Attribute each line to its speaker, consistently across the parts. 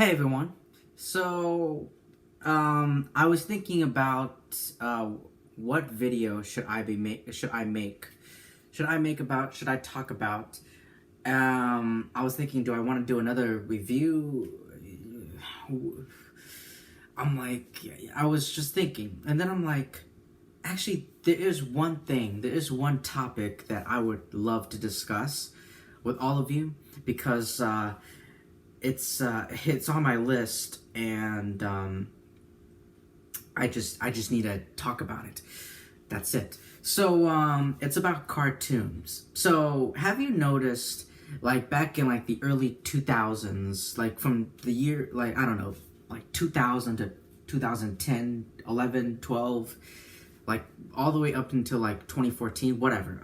Speaker 1: Hey everyone. So, I was thinking about what video should I make? Should I make? Should I make about? Should I talk about? I was thinking, do I want to do another review? I was just thinking, and then I'm like, actually, there is one topic that I would love to discuss with all of you because it's on my list, and I just need to talk about it. That's it. So it's about cartoons. So have you noticed, like back in like the early 2000s, like from the year, like I don't know, like 2000 to 2010, 11, 12, like all the way up until like 2014, whatever.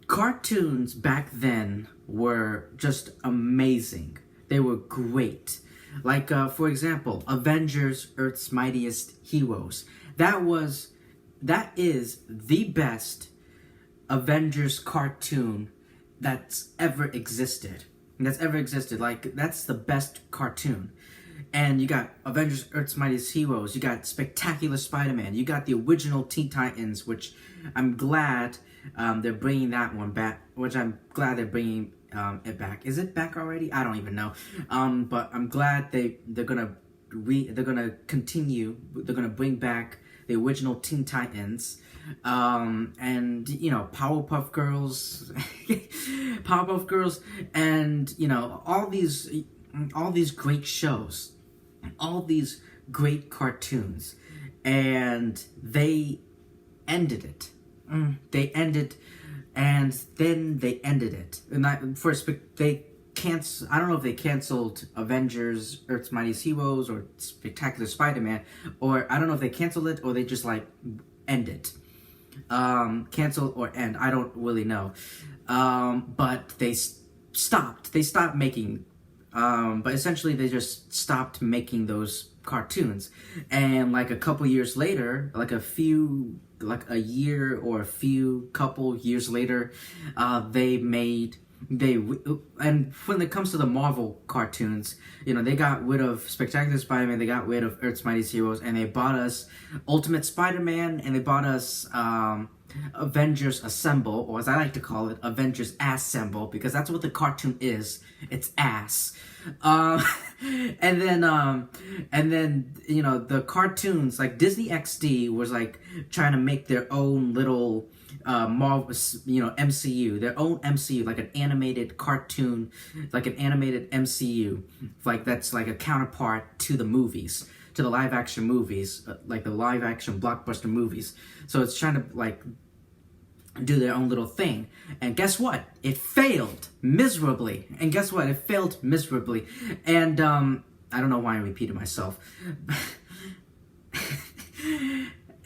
Speaker 1: Cartoons back then were just amazing. They were great. Like, for example, Avengers, Earth's Mightiest Heroes. That is the best Avengers cartoon that's ever existed. Like, that's the best cartoon. And you got Avengers, Earth's Mightiest Heroes. You got Spectacular Spider-Man. You got the original Teen Titans, which I'm glad they're bringing that one back. Which I'm glad they're bringing it back. Is it back already? I don't even know. But I'm glad they're gonna continue. They're gonna bring back the original Teen Titans. And you know, Powerpuff Girls, and you know, all these great shows, all these great cartoons, and they ended it. They ended, and then they ended it. And I don't know if they canceled Avengers, Earth's Mightiest Heroes, or Spectacular Spider-Man, or I don't know if they canceled it or they just like end it. Cancel or end, I don't really know. But they stopped. They stopped making. But essentially, they just stopped making those cartoons. And like a couple years later, like a year or couple years later, and when it comes to the Marvel cartoons, you know, they got rid of Spectacular Spider-Man, they got rid of Earth's Mightiest Heroes, and they bought us Ultimate Spider-Man, and they bought us Avengers Assemble, or as I like to call it, Avengers Assemble, because that's what the cartoon is. It's ass. And then you know, the cartoons like Disney XD was like trying to make their own little Marvel, you know, MCU, their own MCU, like an animated cartoon, like an animated MCU, like that's like a counterpart to the movies, to the live action movies, like the live action blockbuster movies. So it's trying to like do their own little thing. And guess what? It failed miserably. And I don't know why I repeated myself.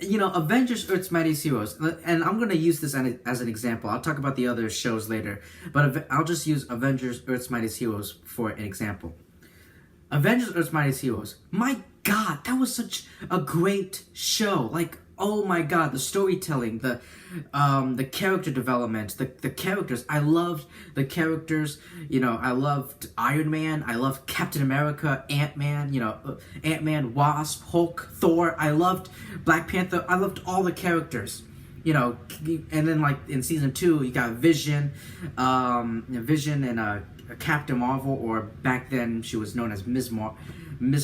Speaker 1: You know, Avengers, Earth's Mightiest Heroes, and I'm going to use this as an example. I'll talk about the other shows later, but I'll just use Avengers, Earth's Mightiest Heroes for an example. Avengers, Earth's Mightiest Heroes. My God, that was such a great show. Like, oh my God, the storytelling, the character development, the characters. I loved the characters. You know, I loved Iron Man. I loved Captain America, Ant-Man. You know, Ant-Man, Wasp, Hulk, Thor. I loved Black Panther. I loved all the characters. You know, and then like in season 2, you got Vision, and Captain Marvel, or back then she was known as Ms.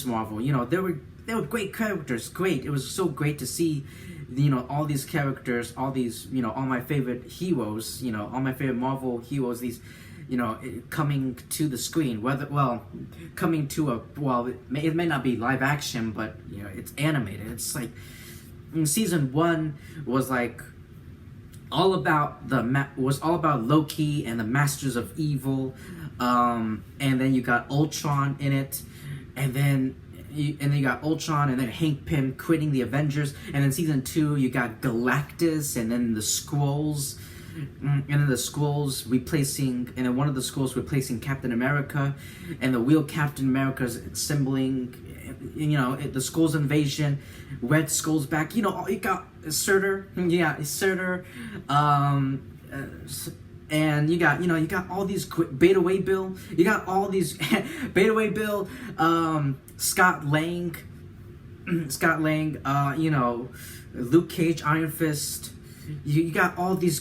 Speaker 1: Marvel. You know, they were great characters. Great. It was so great to see, you know, all these characters, all these, you know, all my favorite heroes, you know, all my favorite Marvel heroes, these, you know, coming to the screen. Coming to it may not be live action, but you know, it's animated. It's like in season 1 was like all about Loki and the Masters of Evil, and then you got Ultron in it, and then you got Ultron, and then Hank Pym quitting the Avengers, and then season 2 you got Galactus, and then the Skrulls, replacing, and then one of the Skrulls replacing Captain America, and the real Captain America's assembling, you know, the Skrulls invasion, Red Skull's back, you know, you got Surtur, And you got all these Beta Ray Bill. You got all these Beta Ray Bill, Scott Lang, Luke Cage, Iron Fist. You got all these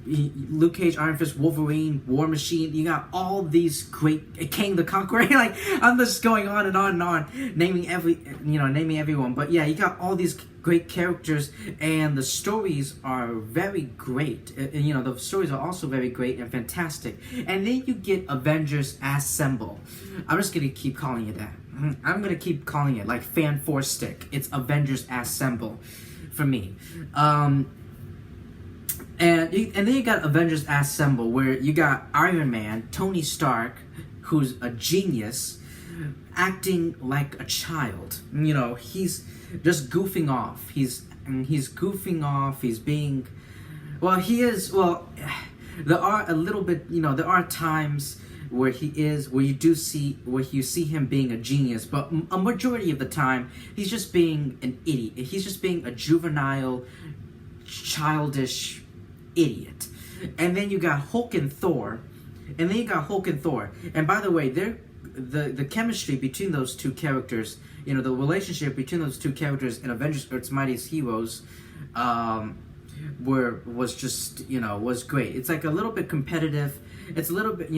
Speaker 1: Luke Cage, Iron Fist, Wolverine, War Machine. You got all these great Kang the Conqueror. Like, I'm just going on and on and on, naming everyone. But yeah, you got all these great characters, and the stories are very great. The stories are also very great and fantastic. And then you get Avengers Assemble. I'm just gonna keep calling it that. I'm gonna keep calling it like Fan Four Stick. It's Avengers Assemble for me. And then you got Avengers Assemble, where you got Iron Man, Tony Stark, who's a genius, acting like a child. He's just goofing off. He's goofing off. He's being, well, he is. Well, there are a little bit. There are times where you see him being a genius, but a majority of the time he's just being an idiot. He's just being a juvenile, childish idiot. And then you got Hulk and Thor. And by the way, the chemistry between those two characters, the relationship between those two characters in Avengers Earth's Mightiest Heroes, was great. It's like a little bit competitive. It's a little bit,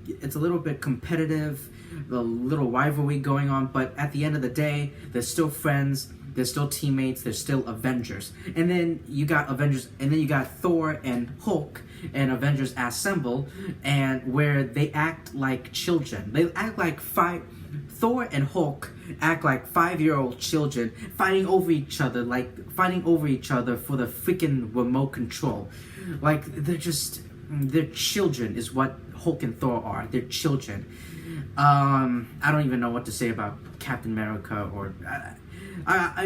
Speaker 1: it's a little bit competitive, a little rivalry going on, but at the end of the day, they're still friends. They're still teammates. They're still Avengers. And then you got Thor and Hulk and Avengers Assemble, and where they act like children. They act like Thor and Hulk act like 5-year-old children fighting over each other for the freaking remote control. Like, they're children is what Hulk and Thor are. They're children. I don't even know what to say about Captain America or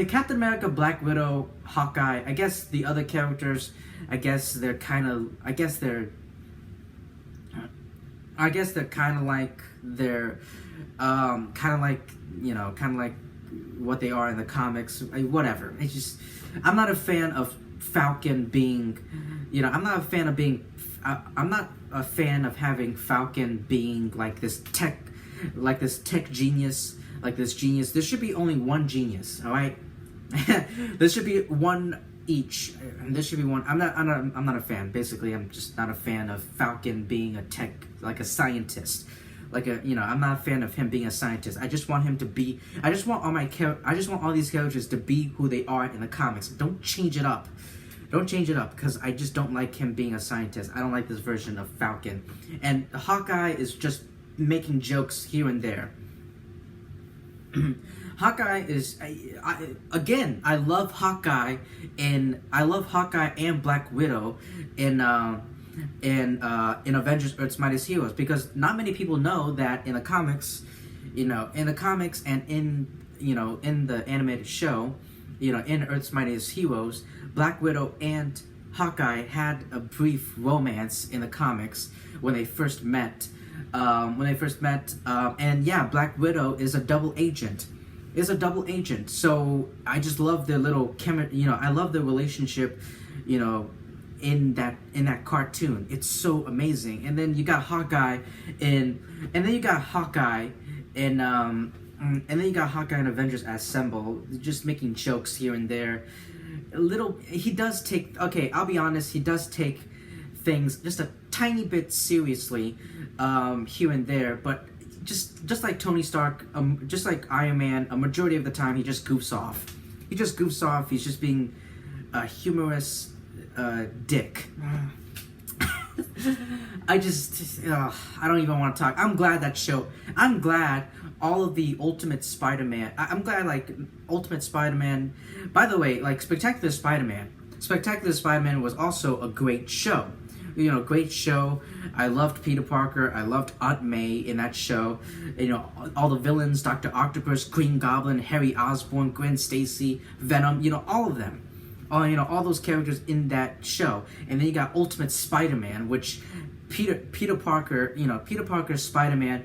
Speaker 1: Captain America, Black Widow, Hawkeye. I guess the other characters, they're kind of like what they are in the comics. Whatever. I'm not a fan of Falcon being, I'm not a fan of having Falcon being like this tech genius. There should be only one genius, all right? There should be one each. There should be one. I'm not a fan. Basically, I'm just not a fan of Falcon being a tech, like a scientist. I'm not a fan of him being a scientist. I just want him to be. I just want all these characters to be who they are in the comics. Don't change it up. Because I just don't like him being a scientist. I don't like this version of Falcon. And Hawkeye is just making jokes here and there. Hawkeye is I love Hawkeye and Black Widow in Avengers Earth's Mightiest Heroes, because not many people know that in the comics and in the animated show, in Earth's Mightiest Heroes, Black Widow and Hawkeye had a brief romance in the comics when they first met. And yeah, Black Widow is a double agent. So I just love their little I love their relationship, in that cartoon. It's so amazing. And then you got Hawkeye in Avengers Assemble, just making jokes here and there. He does take things just a tiny bit seriously, here and there, but just like Tony Stark, just like Iron Man, a majority of the time he just goofs off. He's just being a humorous dick. I don't even want to talk. I'm glad all of the Ultimate Spider-Man. I'm glad Ultimate Spider-Man. By the way, Spectacular Spider-Man was also a great show. Great show. I loved Peter Parker. I loved Aunt May in that show. All the villains, Dr. Octopus, Green Goblin, Harry Osborn, Gwen Stacy, Venom, all of them. All those characters in that show. And then you got Ultimate Spider-Man, which Peter Parker's Spider-Man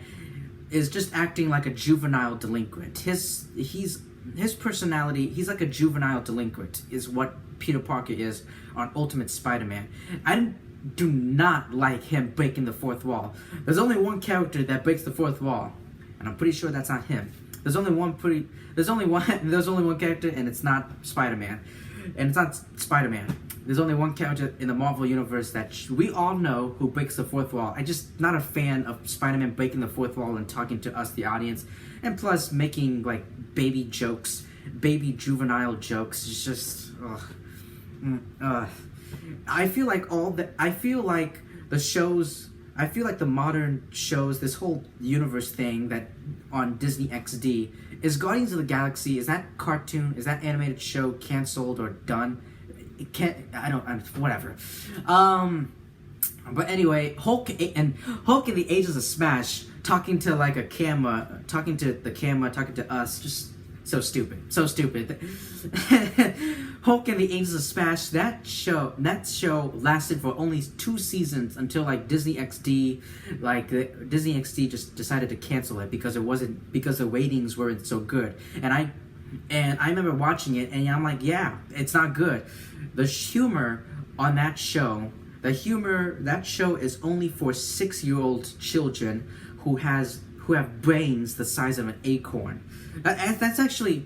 Speaker 1: is just acting like a juvenile delinquent. His personality, he's like a juvenile delinquent, is what Peter Parker is on Ultimate Spider-Man. do not like him breaking the fourth wall. There's only one character that breaks the fourth wall, and I'm pretty sure that's not him. There's only one character, and it's not Spider-Man. And it's not Spider-Man. There's only one character in the Marvel Universe that we all know who breaks the fourth wall. I'm just not a fan of Spider-Man breaking the fourth wall and talking to us, the audience, and plus making like baby jokes, baby juvenile jokes. It's just, I feel like the modern shows, this whole universe thing that on Disney XD, is Guardians of the Galaxy, is that animated show canceled or done? Whatever. But anyway, Hulk in the Ages of Smash, talking to like a camera, talking to the camera, talking to us, just so stupid. Hulk and the Ages of Smash, that show lasted for only 2 seasons until like Disney XD just decided to cancel it because the ratings weren't so good. And I remember watching it and I'm like, yeah, it's not good. The humor on that show, that show is only for 6-year-old children who have brains the size of an acorn. That's actually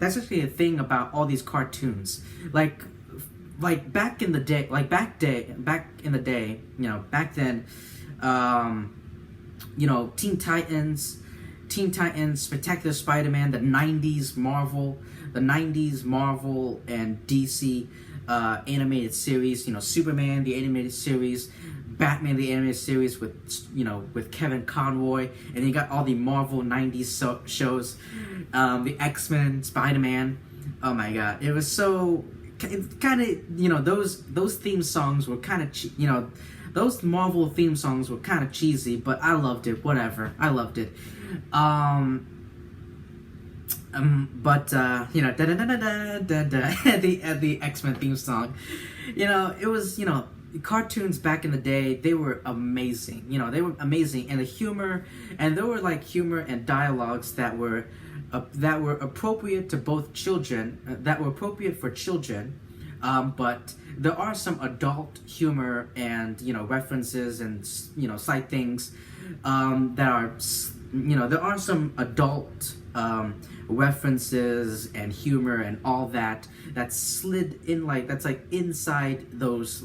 Speaker 1: a thing about all these cartoons. Like back in the day, back then, Teen Titans, Spectacular Spider-Man, the 90s Marvel and DC animated series, Superman, the animated series, Batman, the animated series with Kevin Conroy, and then you got all the Marvel 90s shows, the X-Men, Spider-Man. Oh my god, it was so kind of, those theme songs were kind of those Marvel theme songs were kind of cheesy, but I loved it. Whatever, I loved it. The X-Men theme song, it was, cartoons back in the day, they were amazing. They were amazing, and the humor, and there were like humor and dialogues that were appropriate to both children, that were appropriate for children, but there are some adult humor and references and slight things that are, there are some adult references and humor and all that slid in, that's inside those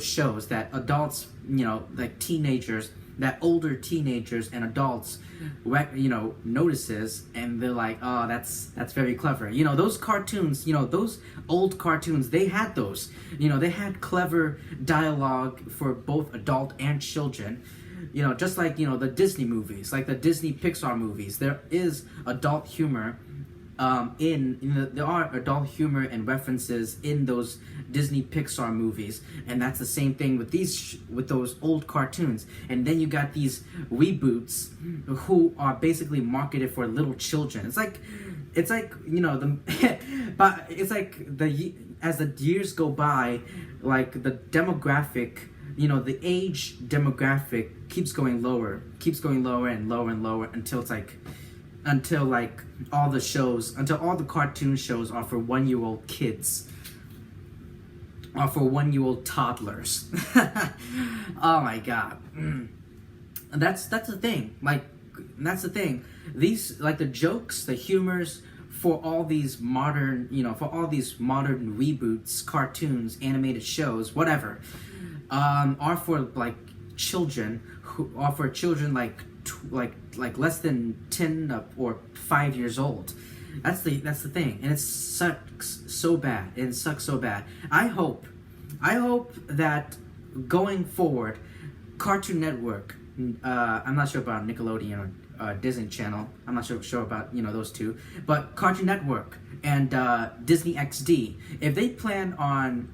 Speaker 1: shows that adults, like teenagers, that older teenagers and adults notices, and they're like, oh, that's very clever. Those cartoons, those old cartoons, they had those, they had clever dialogue for both adult and children. Just like, the Disney movies, like the Disney Pixar movies, there is adult humor there are adult humor and references in those Disney Pixar movies, and that's the same thing with those old cartoons. And then you got these reboots who are basically marketed for little children. It's like but it's like as the years go by, like the demographic, the age demographic keeps going lower and lower until all the cartoon shows are for 1-year-old kids, or for 1-year-old toddlers. Oh my god. That's the thing. That's the thing. These, the jokes, the humors for all these modern, reboots, cartoons, animated shows, whatever, are for children less than 10 or 5 years old. That's the thing, and it sucks so bad. I hope that going forward, Cartoon Network, I'm not sure about Nickelodeon or Disney Channel, I'm not sure about those two, but Cartoon Network and Disney XD, if they plan on,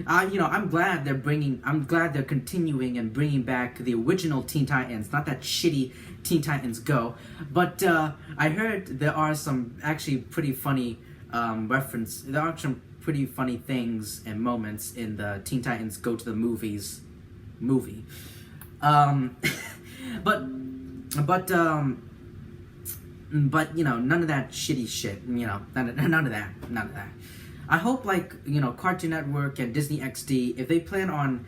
Speaker 1: I'm glad they're continuing and bringing back the original Teen Titans, not that shitty Teen Titans Go. But I heard there are some actually pretty funny there are some pretty funny things and moments in the Teen Titans Go to the Movies movie. But none of that shitty shit. None of that. I hope, like, Cartoon Network and Disney XD, if they plan on,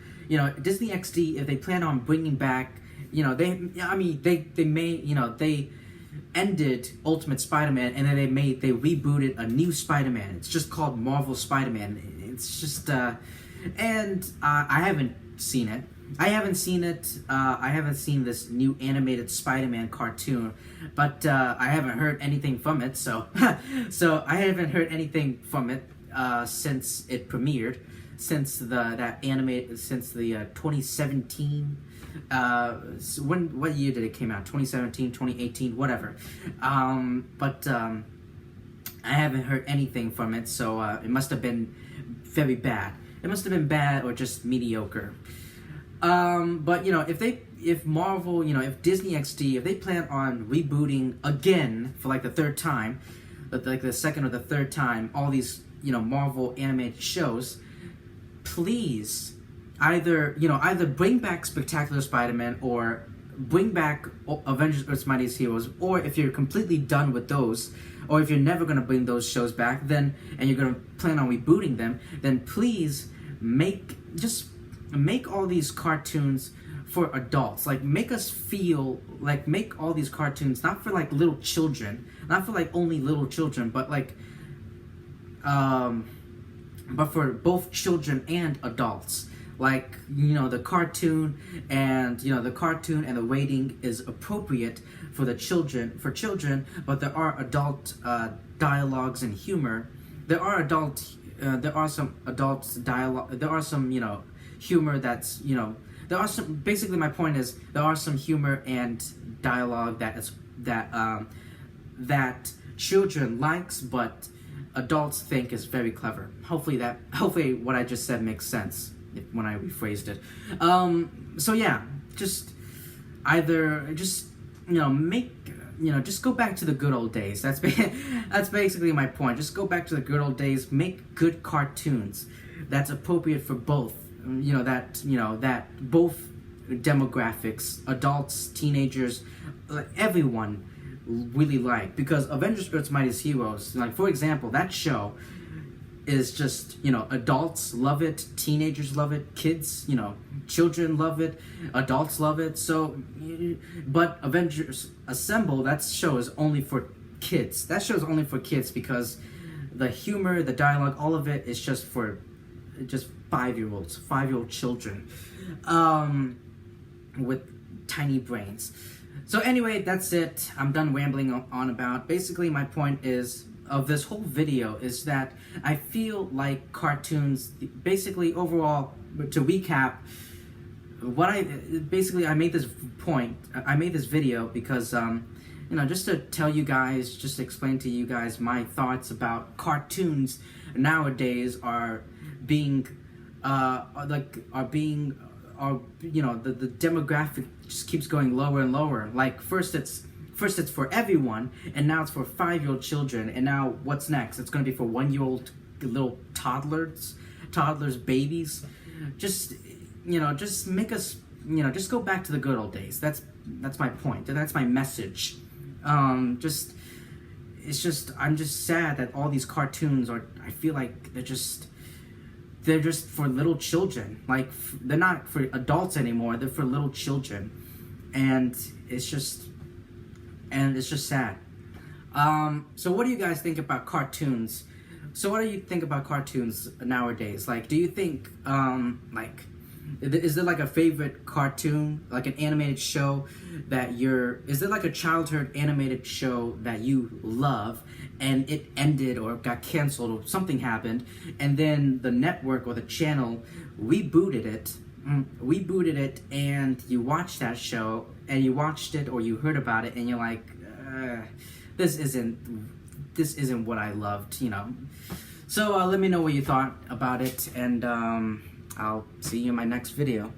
Speaker 1: Disney XD, if they plan on bringing back, they ended Ultimate Spider-Man, and then they rebooted a new Spider-Man. It's just called Marvel Spider-Man. It's just, and I haven't seen it. I haven't seen this new animated Spider-Man cartoon, but I haven't heard anything from it. So, so I haven't heard anything from it since it premiered, since the 2017. What year did it came out? 2017, 2018, whatever. But I haven't heard anything from it. So it must have been very bad. It must have been bad or just mediocre. But if Marvel, if Disney XD, if they plan on rebooting again for like the third time, like the second or the third time, all these Marvel animated shows, please either bring back Spectacular Spider-Man or bring back Avengers Earth's Mightiest Heroes, or if you're completely done with those, or if you're never going to bring those shows back, and you're going to plan on rebooting them, then please make all these cartoons for adults. Like, make us feel like, make all these cartoons not for like little children, not for like only little children, but like but for both children and adults. Like, the cartoon and the rating is appropriate for the children, but there are adult dialogues and humor. There are some adult dialogue. There are some humor that's there are some. Basically, my point is there are some humor and dialogue that children likes, but adults think is very clever. Hopefully what I just said makes sense when I rephrased it. So yeah, just just go back to the good old days. That's basically my point. Just go back to the good old days. Make good cartoons that's appropriate for both. That both demographics, adults, teenagers, everyone really like. Because Avengers Earth's Mightiest Heroes, like, for example, that show is just, adults love it, teenagers love it, kids, children love it, adults love it. So, but Avengers Assemble, that show is only for kids. That show is only for kids because the humor, the dialogue, all of it is just for 5-year-old children with tiny brains. So anyway, that's it. I'm done rambling on about. Basically, my point of this whole video is that I feel like cartoons, basically overall, to recap, I made this video because, just to tell you guys, just to explain to you guys my thoughts about cartoons nowadays the demographic just keeps going lower and lower. Like, first it's for everyone, and now it's for 5-year-old children, and now what's next? It's going to be for 1-year-old little toddlers, babies. Just make us, just go back to the good old days. That's my point. That's my message. I'm just sad that all these cartoons I feel like they're just for little children. Like, they're not for adults anymore. They're for little children, and it's just sad. So what do you guys think about cartoons? So what do you think about cartoons nowadays? Like, do you think is there like a favorite cartoon, like an animated show is there like a childhood animated show that you love and it ended or got canceled or something happened, and then the network or the channel rebooted it, and you watched that show, and you watched it or you heard about it, and you're like, this isn't what I loved, So let me know what you thought about it, and I'll see you in my next video.